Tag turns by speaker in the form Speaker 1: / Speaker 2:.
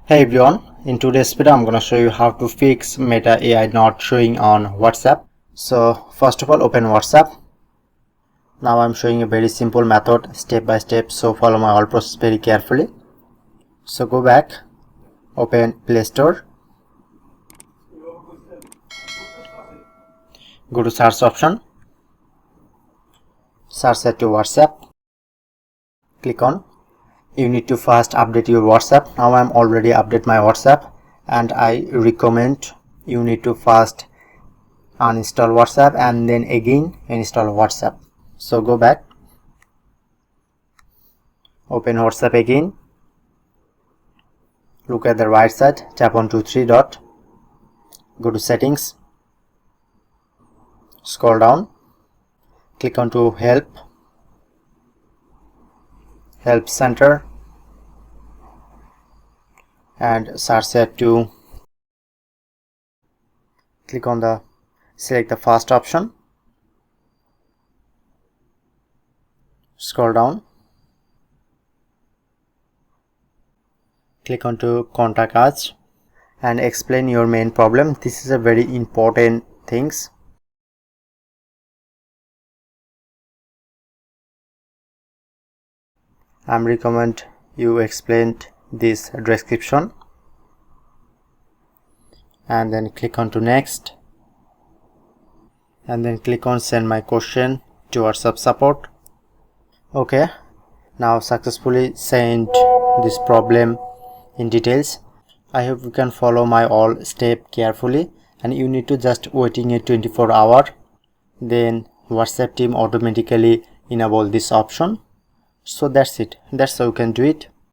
Speaker 1: Hey everyone, in today's video I'm gonna show you how to fix Meta AI not showing on WhatsApp. So first of all, open WhatsApp. Now I'm showing a very simple method step by step, so follow my whole process very carefully. So go back, open Playstore, go to search option, search set to WhatsApp, click on. You need to first update your WhatsApp. Now I'm already update my WhatsApp, and I recommend you need to first uninstall WhatsApp and then again install WhatsApp. So go back, open WhatsApp again, look at the right side, tap on three dot, go to settings, scroll down, click on to help center, and search set to, click on the, select the first option, scroll down, click on to contact us and explain your main problem. This is a very important things. I'm recommend you explained this description and then click on to next and then click on send my question to WhatsApp support. Okay, now successfully sent this problem in details. I hope you can follow my all step carefully, and you need to just waiting a 24 hour, then WhatsApp team automatically enable this option. So that's it, that's how you can do it.